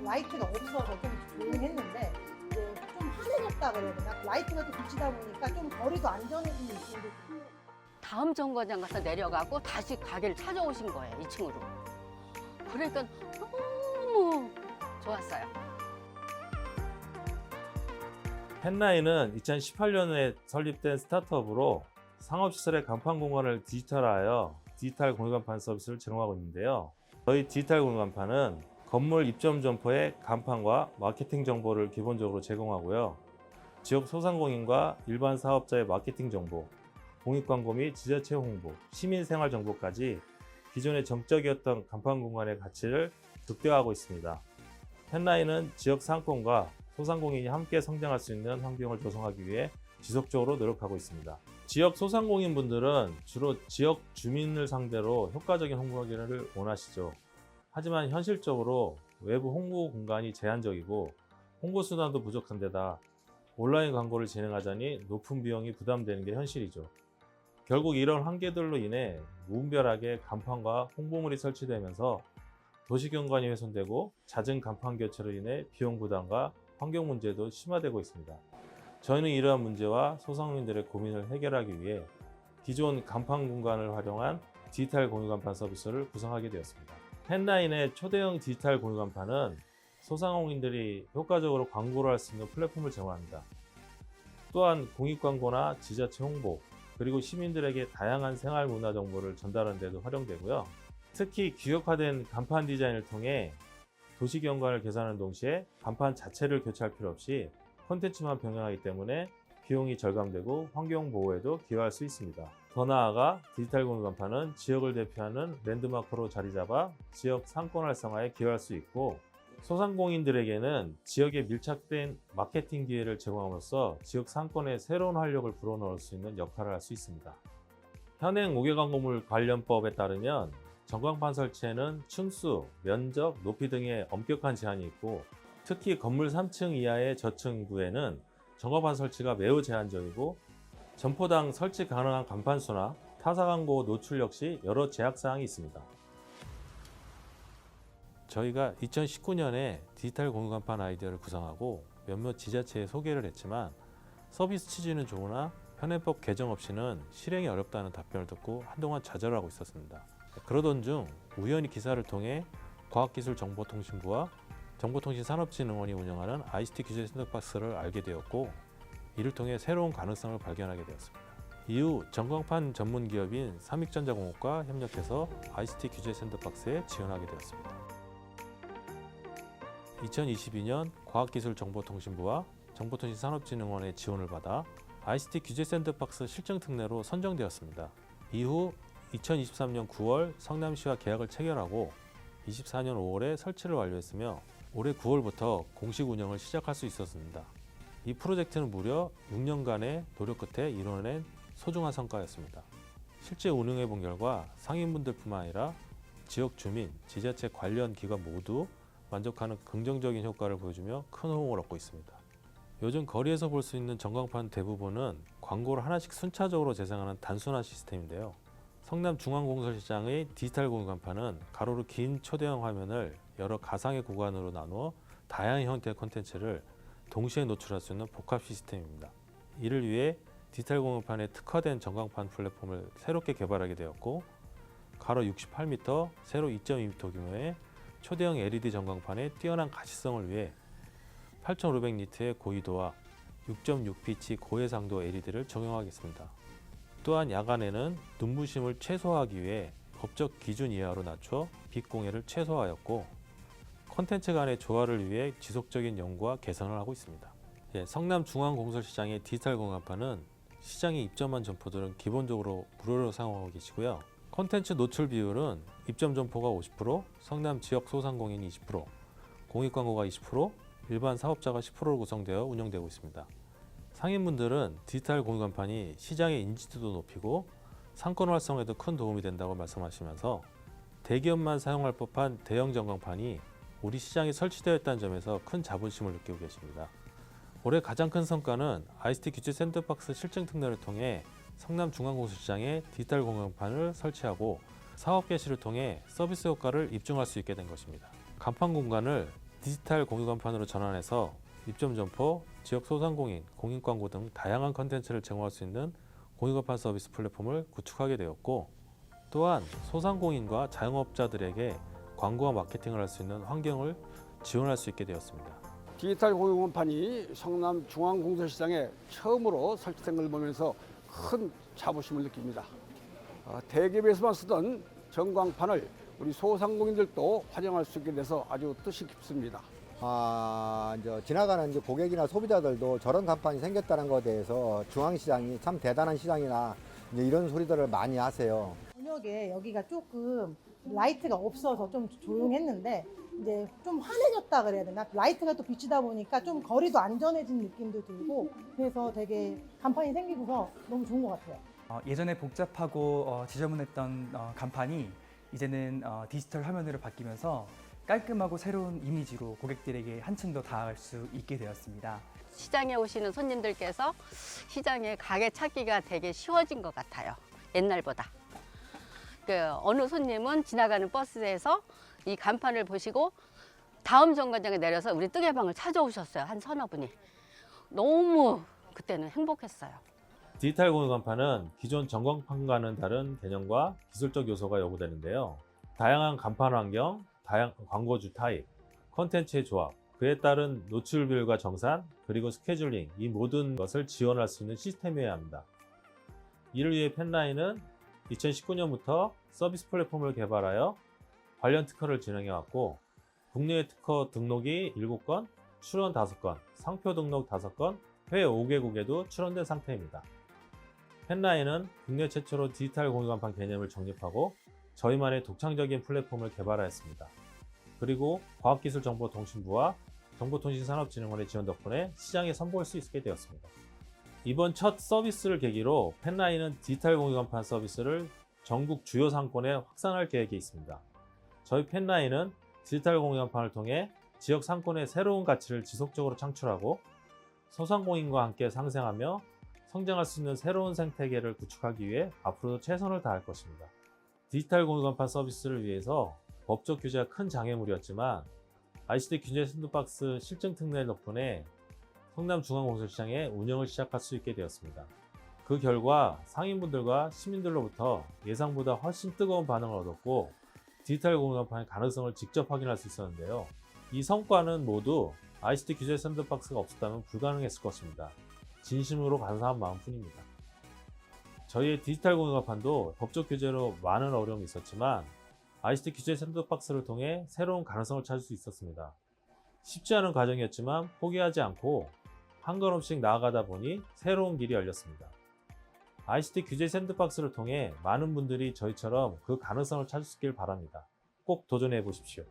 라이트가 없어서 좀 조용했는데 이제 좀 환해졌다 그래야 되나? 라이트가 또 비치다 보니까 좀 거리도 안전해진 느낌도 들어요. 다음 정거장 가서 내려가고 다시 가게를 찾아오신 거예요, 2층으로. 그러니까 너무 좋았어요. 펜라인은 2018년에 설립된 스타트업으로 상업시설의 간판 공간을 디지털화하여 디지털 공유간판 서비스를 제공하고 있는데요. 저희 디지털 공유간판은 건물 입점 점포의 간판과 마케팅 정보를 기본적으로 제공하고요. 지역 소상공인과 일반 사업자의 마케팅 정보, 공익광고 및 지자체 홍보, 시민생활 정보까지 기존의 정적이었던 간판 공간의 가치를 극대화하고 있습니다. 펜라인은 지역 상권과 소상공인이 함께 성장할 수 있는 환경을 조성하기 위해 지속적으로 노력하고 있습니다. 지역 소상공인분들은 주로 지역 주민을 상대로 효과적인 홍보하기를 원하시죠. 하지만 현실적으로 외부 홍보 공간이 제한적이고 홍보 수단도 부족한 데다 온라인 광고를 진행하자니 높은 비용이 부담되는 게 현실이죠. 결국 이런 한계들로 인해 무분별하게 간판과 홍보물이 설치되면서 도시경관이 훼손되고 잦은 간판 교체로 인해 비용 부담과 환경 문제도 심화되고 있습니다. 저희는 이러한 문제와 소상공인들의 고민을 해결하기 위해 기존 간판 공간을 활용한 디지털 공유간판 서비스를 구성하게 되었습니다. 펜라인의 초대형 디지털 공유간판은 소상공인들이 효과적으로 광고를 할 수 있는 플랫폼을 제공합니다. 또한 공익광고나 지자체 홍보, 그리고 시민들에게 다양한 생활 문화 정보를 전달하는 데도 활용되고요. 특히 규격화된 간판 디자인을 통해 도시 경관을 개선하는 동시에 간판 자체를 교체할 필요 없이 콘텐츠만 변경하기 때문에 비용이 절감되고 환경 보호에도 기여할 수 있습니다. 더 나아가 디지털 공유 간판은 지역을 대표하는 랜드마크로 자리 잡아 지역 상권 활성화에 기여할 수 있고, 소상공인들에게는 지역에 밀착된 마케팅 기회를 제공함으로써 지역 상권에 새로운 활력을 불어넣을 수 있는 역할을 할 수 있습니다. 현행 우회광고물 관련법에 따르면 전광판 설치에는 층수, 면적, 높이 등의 엄격한 제한이 있고, 특히 건물 3층 이하의 저층부에는 전광판 설치가 매우 제한적이고 점포당 설치 가능한 간판 수나 타사 광고 노출 역시 여러 제약사항이 있습니다. 저희가 2019년에 디지털 공유간판 아이디어를 구상하고 몇몇 지자체에 소개를 했지만 서비스 취지는 좋으나 현행법 개정 없이는 실행이 어렵다는 답변을 듣고 한동안 좌절하고 있었습니다. 그러던 중 우연히 기사를 통해 과학기술정보통신부와 정보통신산업진흥원이 운영하는 ICT 규제 샌드박스를 알게 되었고, 이를 통해 새로운 가능성을 발견하게 되었습니다. 이후 전광판 전문 기업인 삼익전자공업과 협력해서 ICT 규제 샌드박스에 지원하게 되었습니다. 2022년 과학기술정보통신부와 정보통신산업진흥원의 지원을 받아 ICT 규제 샌드박스 실증 특례로 선정되었습니다. 이후 2023년 9월 성남시와 계약을 체결하고 24년 5월에 설치를 완료했으며 올해 9월부터 공식 운영을 시작할 수 있었습니다. 이 프로젝트는 무려 6년간의 노력 끝에 이뤄낸 소중한 성과였습니다. 실제 운영해 본 결과 상인분들뿐만 아니라 지역 주민, 지자체 관련 기관 모두 만족하는 긍정적인 효과를 보여주며 큰 호응을 얻고 있습니다. 요즘 거리에서 볼 수 있는 전광판 대부분은 광고를 하나씩 순차적으로 재생하는 단순한 시스템인데요. 성남중앙공설시장의 디지털 공유간판은 가로로 긴 초대형 화면을 여러 가상의 구간으로 나누어 다양한 형태의 콘텐츠를 동시에 노출할 수 있는 복합 시스템입니다. 이를 위해 디지털 공유판에 특화된 전광판 플랫폼을 새롭게 개발하게 되었고, 가로 68m, 세로 2.2m 규모의 초대형 LED 전광판의 뛰어난 가시성을 위해 8500니트의 고위도와 6.6피치 고해상도 LED를 적용하겠습니다. 또한 야간에는 눈부심을 최소화하기 위해 법적 기준 이하로 낮춰 빛 공해를 최소화하였고, 콘텐츠 간의 조화를 위해 지속적인 연구와 개선을 하고 있습니다. 성남중앙공설시장의 디지털 공간판은 시장에 입점한 점포들은 기본적으로 무료로 사용하고 계시고요. 콘텐츠 노출 비율은 입점 점포가 50%, 성남 지역 소상공인이 20%, 공익광고가 20%, 일반 사업자가 10%로 구성되어 운영되고 있습니다. 상인분들은 디지털 공유간판이 시장의 인지도도 높이고 상권 활성화에도 큰 도움이 된다고 말씀하시면서 대기업만 사용할 법한 대형 전광판이 우리 시장에 설치되어 있다는 점에서 큰 자부심을 느끼고 계십니다. 올해 가장 큰 성과는 ICT 규제 샌드박스 실증 특례를 통해 성남중앙공설시장에 디지털 공유간판을 설치하고 사업 개시를 통해 서비스 효과를 입증할 수 있게 된 것입니다. 간판 공간을 디지털 공유간판으로 전환해서 입점 점포, 지역 소상공인, 공인광고 등 다양한 컨텐츠를 제공할 수 있는 공유간판 서비스 플랫폼을 구축하게 되었고, 또한 소상공인과 자영업자들에게 광고와 마케팅을 할 수 있는 환경을 지원할 수 있게 되었습니다. 디지털 공유간판이 성남 중앙공설시장에 처음으로 설치된 걸 보면서 큰 자부심을 느낍니다. 대기업에서만 쓰던 전광판을 우리 소상공인들도 활용할 수 있게 돼서 아주 뜻이 깊습니다. 이제 지나가는 이제 고객이나 소비자들도 저런 간판이 생겼다는 것에 대해서 중앙시장이 참 대단한 시장이나 이제 이런 소리들을 많이 하세요. 저녁에 여기가 조금 라이트가 없어서 좀 조용했는데 이제 좀 환해졌다 그래야 되나? 라이트가 또 비치다 보니까 좀 거리도 안전해진 느낌도 들고 그래서 되게 간판이 생기고서 너무 좋은 것 같아요. 예전에 복잡하고 지저분했던 간판이 이제는 디지털 화면으로 바뀌면서 깔끔하고 새로운 이미지로 고객들에게 한층 더 다가갈 수 있게 되었습니다. 시장에 오시는 손님들께서 시장에 가게 찾기가 되게 쉬워진 것 같아요. 옛날보다. 어느 손님은 지나가는 버스에서 이 간판을 보시고 다음 정거장에 내려서 우리 뜨개방을 찾아오셨어요. 한 서너 분이. 너무 그때는 행복했어요. 디지털 공유간판은 기존 전광판과는 다른 개념과 기술적 요소가 요구되는데요. 다양한 간판 환경, 다양한 광고주 타입, 콘텐츠의 조합, 그에 따른 노출 비율과 정산, 그리고 스케줄링, 이 모든 것을 지원할 수 있는 시스템이어야 합니다. 이를 위해 펜라인은 2019년부터 서비스 플랫폼을 개발하여 관련 특허를 진행해왔고, 국내외 특허 등록이 7건, 출원 5건, 상표 등록 5건, 해외 5개국에도 출원된 상태입니다. 펜라인은 국내 최초로 디지털 공유간판 개념을 정립하고 저희만의 독창적인 플랫폼을 개발하였습니다. 그리고 과학기술정보통신부와 정보통신산업진흥원의 지원 덕분에 시장에 선보일 수 있게 되었습니다. 이번 첫 서비스를 계기로 펜라인은 디지털 공유간판 서비스를 전국 주요 상권에 확산할 계획이 있습니다. 저희 펜라인은 디지털 공유간판을 통해 지역 상권의 새로운 가치를 지속적으로 창출하고 소상공인과 함께 상생하며 성장할 수 있는 새로운 생태계를 구축하기 위해 앞으로도 최선을 다할 것입니다. 디지털 공유간판 서비스를 위해서 법적 규제가 큰 장애물이었지만 ICT 규제 샌드박스 실증 특례 덕분에 성남중앙공설시장에 운영을 시작할 수 있게 되었습니다. 그 결과 상인분들과 시민들로부터 예상보다 훨씬 뜨거운 반응을 얻었고 디지털 공유간판의 가능성을 직접 확인할 수 있었는데요. 이 성과는 모두 ICT 규제 샌드박스가 없었다면 불가능했을 것입니다. 진심으로 감사한 마음뿐입니다. 저희의 디지털 공유간판도 법적 규제로 많은 어려움이 있었지만 ICT 규제 샌드박스를 통해 새로운 가능성을 찾을 수 있었습니다. 쉽지 않은 과정이었지만 포기하지 않고 한 걸음씩 나아가다 보니 새로운 길이 열렸습니다. ICT 규제 샌드박스를 통해 많은 분들이 저희처럼 그 가능성을 찾으시길 바랍니다. 꼭 도전해 보십시오.